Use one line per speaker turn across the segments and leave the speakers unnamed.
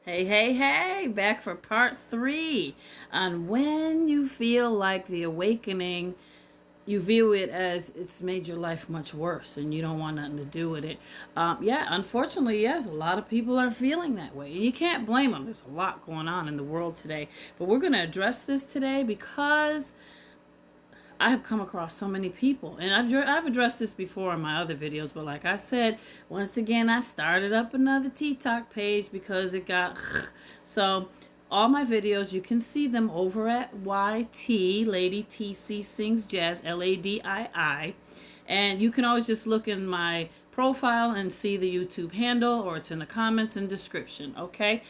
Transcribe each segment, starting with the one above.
Hey, hey, hey, back for part 3 on when you feel like the awakening, you view it as it's made your life much worse and you don't want nothing to do with it. Yeah, unfortunately, yes, a lot of people are feeling that way. And you can't blame them. There's a lot going on in the world today. But we're going to address this today because I have come across so many people, and I've addressed this before in my other videos, but like I said, once again, I started up another TikTok page because it got so all my videos, you can see them over at YT Lady TC Sings Jazz LADII, and you can always just look in my profile and see the YouTube handle, or it's in the comments and description. Okay.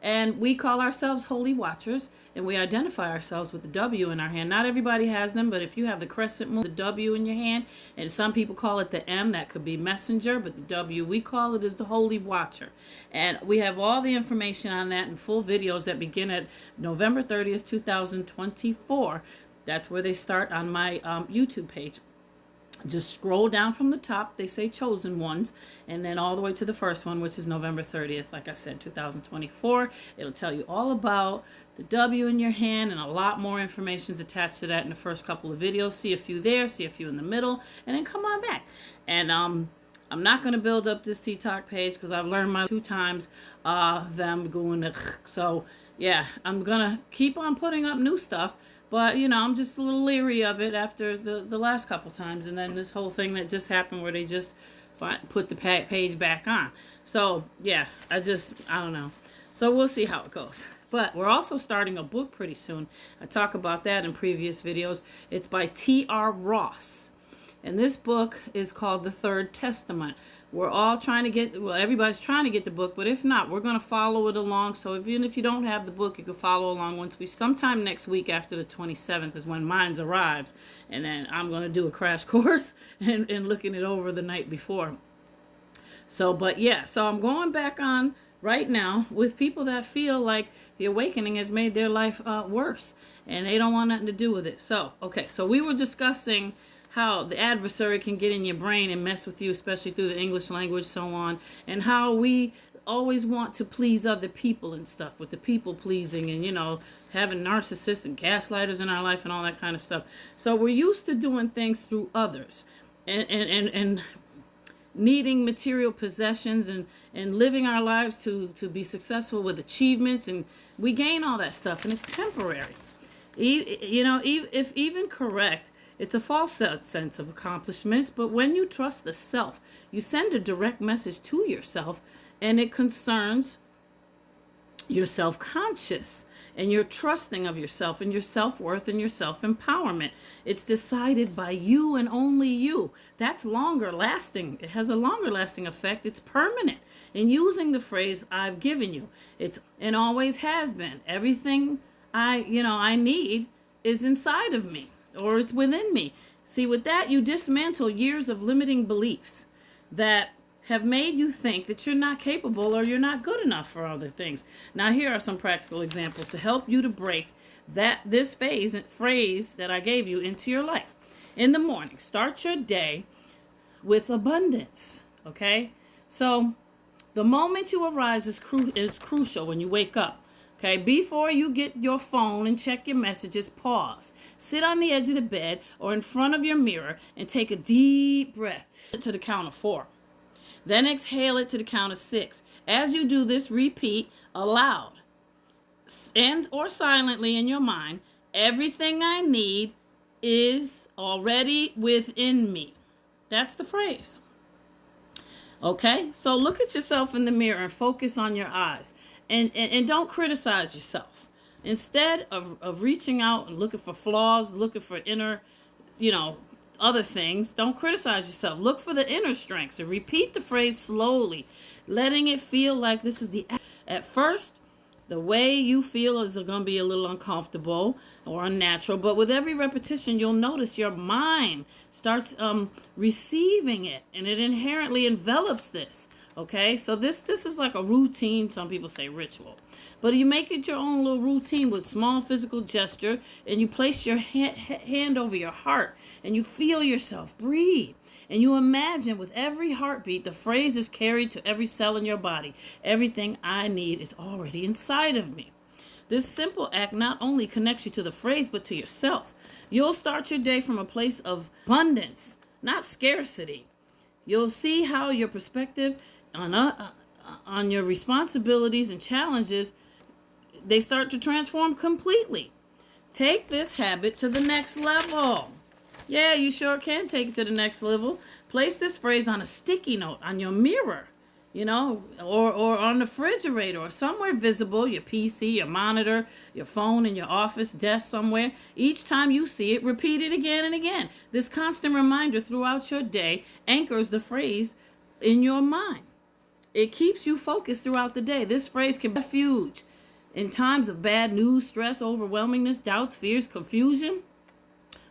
And we call ourselves Holy Watchers, and we identify ourselves with the W in our hand. Not everybody has them, but if you have the crescent moon, the W in your hand, and some people call it the M, that could be messenger, but the W we call it is the Holy Watcher. And we have all the information on that in full videos that begin at November 30th, 2024. That's where they start on my YouTube page. Just scroll down from the top, they say chosen ones, and then all the way to the first one, which is November 30th, like I said, 2024. It'll tell you all about the W in your hand, and a lot more information is attached to that in the first couple of videos. See a few there, see a few in the middle, and then come on back. And I'm not going to build up this TikTok page because I've learned my 2 times them going to, so yeah, I'm going to keep on putting up new stuff. But, I'm just a little leery of it after the last couple times. And then this whole thing that just happened where they just put the page back on. So, yeah, I don't know. So we'll see how it goes. But we're also starting a book pretty soon. I talk about that in previous videos. It's by T.R. Ross. And this book is called The Third Testament. We're all trying to get, everybody's trying to get the book, but if not, we're going to follow it along. So even if you don't have the book, you can follow along sometime next week after the 27th is when mine arrives. And then I'm going to do a crash course and looking it over the night before. So, but yeah, so I'm going back on right now with people that feel like the awakening has made their life worse and they don't want nothing to do with it. So, okay, so we were discussing how the adversary can get in your brain and mess with you, especially through the English language, so on, and how we always want to please other people and stuff with the people pleasing and, having narcissists and gaslighters in our life and all that kind of stuff. So we're used to doing things through others and needing material possessions and living our lives to be successful with achievements, and we gain all that stuff, and it's temporary. If even correct, it's a false sense of accomplishments, but when you trust the self, you send a direct message to yourself, and it concerns your self-conscious and your trusting of yourself and your self-worth and your self-empowerment. It's decided by you and only you. That's longer lasting. It has a longer lasting effect. It's permanent. In using the phrase I've given you, it's and always has been. Everything I need is inside of me, or it's within me. See, with that, you dismantle years of limiting beliefs that have made you think that you're not capable or you're not good enough for other things. Now, here are some practical examples to help you to break this phrase that I gave you into your life. In the morning, start your day with abundance, okay? So the moment you arise is crucial when you wake up. Okay, before you get your phone and check your messages, pause. Sit on the edge of the bed or in front of your mirror and take a deep breath to the count of 4. Then exhale it to the count of 6. As you do this, repeat aloud and or silently in your mind, everything I need is already within me. That's the phrase. Okay, so look at yourself in the mirror and focus on your eyes. And don't criticize yourself. Instead of reaching out and looking for flaws, looking for inner, other things, don't criticize yourself. Look for the inner strengths and repeat the phrase slowly, letting it feel like this is at first, the way you feel is going to be a little uncomfortable or unnatural, but with every repetition, you'll notice your mind starts receiving it, and it inherently envelops this. Okay, so this is like a routine. Some people say ritual, but you make it your own little routine with small physical gesture, and you place your hand over your heart, and you feel yourself breathe, and you imagine with every heartbeat the phrase is carried to every cell in your body. Everything I need is already inside of me. This simple act not only connects you to the phrase, but to yourself. You'll start your day from a place of abundance, not scarcity. You'll see how your perspective on your responsibilities and challenges, they start to transform completely. Take this habit to the next level. Yeah, you sure can take it to the next level. Place this phrase on a sticky note on your mirror, or on the refrigerator or somewhere visible, your PC, your monitor, your phone in your office desk somewhere. Each time you see it, repeat it again and again. This constant reminder throughout your day anchors the phrase in your mind. It keeps you focused throughout the day. This phrase can be a refuge in times of bad news, stress, overwhelmingness, doubts, fears, confusion.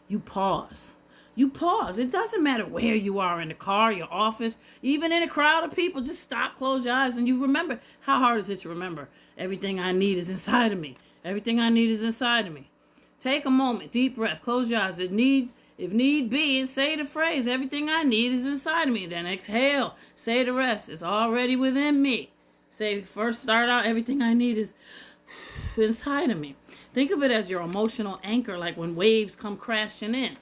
You pause. You pause. It doesn't matter where you are, in the car, your office, even in a crowd of people. Just stop, close your eyes, and you remember. How hard is it to remember? Everything I need is inside of me. Everything I need is inside of me. Take a moment, deep breath, close your eyes. If need be, and say the phrase, everything I need is inside of me. Then exhale. Say the rest. It's already within me. Say, first start out, everything I need is inside of me. Think of it as your emotional anchor, like when waves come crashing in.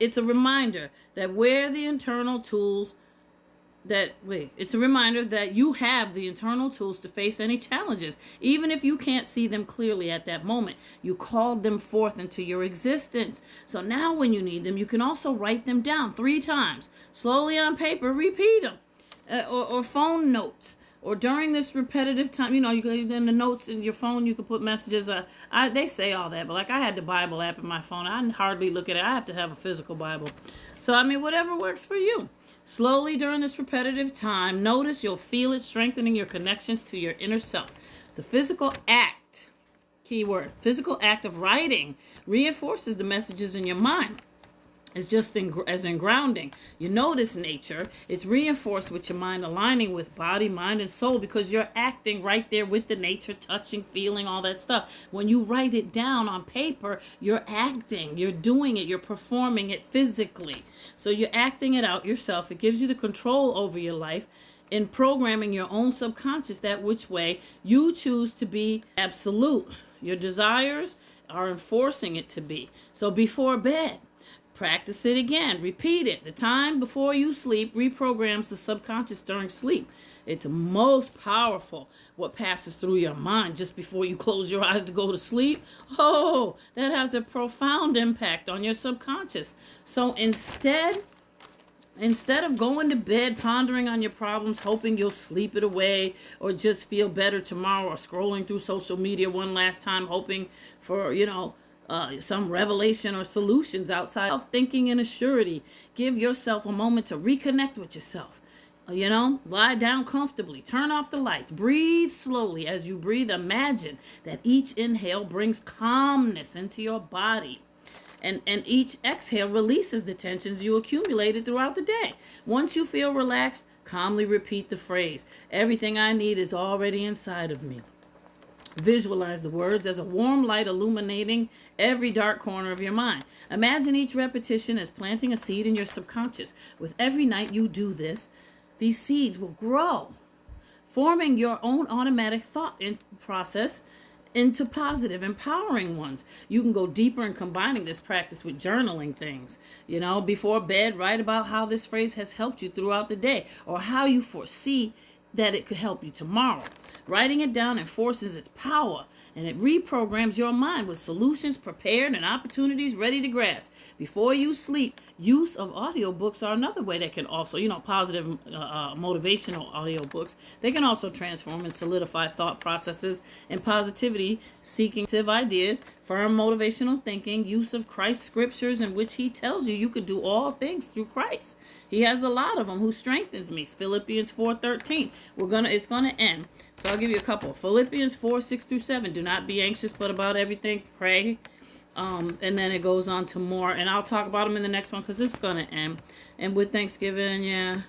It's a reminder that it's a reminder that you have the internal tools to face any challenges. Even if you can't see them clearly at that moment, you called them forth into your existence. So now when you need them, you can also write them down 3 times, slowly on paper, repeat them, or phone notes. Or during this repetitive time, you can, in the notes in your phone, you can put messages. They say all that, but like I had the Bible app in my phone. I hardly look at it. I have to have a physical Bible. So, whatever works for you. Slowly during this repetitive time, notice you'll feel it strengthening your connections to your inner self. The physical act, keyword, physical act of writing reinforces the messages in your mind. It's just as in grounding. You notice nature. It's reinforced with your mind aligning with body, mind, and soul because you're acting right there with the nature, touching, feeling, all that stuff. When you write it down on paper, you're acting, you're doing it, you're performing it physically. So you're acting it out yourself. It gives you the control over your life in programming your own subconscious that which way you choose to be absolute. Your desires are enforcing it to be. So before bed, practice it again. Repeat it. The time before you sleep reprograms the subconscious during sleep. It's most powerful what passes through your mind just before you close your eyes to go to sleep. Oh, that has a profound impact on your subconscious. So instead of going to bed pondering on your problems, hoping you'll sleep it away or just feel better tomorrow, or scrolling through social media one last time hoping for, some revelation or solutions outside of thinking and assurity, give yourself a moment to reconnect with yourself. Lie down comfortably, turn off the lights, breathe slowly. As you breathe, imagine that each inhale brings calmness into your body. And each exhale releases the tensions you accumulated throughout the day. Once you feel relaxed, calmly repeat the phrase, everything I need is already inside of me. Visualize the words as a warm light illuminating every dark corner of your mind. Imagine each repetition as planting a seed in your subconscious. With every night you do this, these seeds will grow, forming your own automatic thought process into positive, empowering ones. You can go deeper in combining this practice with journaling things. Before bed, write about how this phrase has helped you throughout the day, or how you foresee that it could help you tomorrow. Writing it down enforces its power, and it reprograms your mind with solutions prepared and opportunities ready to grasp. Before you sleep, use of audiobooks are another way that can also, positive motivational audiobooks. They can also transform and solidify thought processes and positivity, seeking ideas, firm motivational thinking, use of Christ's scriptures in which he tells you could do all things through Christ. He has a lot of them, who strengthens me. Philippians 4:13. It's gonna end. So I'll give you a couple. Philippians 4:6-7. Do not be anxious, but about everything pray. And then it goes on to more, and I'll talk about them in the next one because it's gonna end. And with Thanksgiving,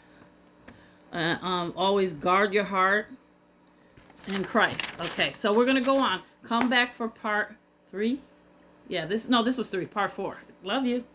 Always guard your heart in Christ. Okay, so we're gonna go on. Come back for part 3. Yeah, this was 3. Part 4. Love you.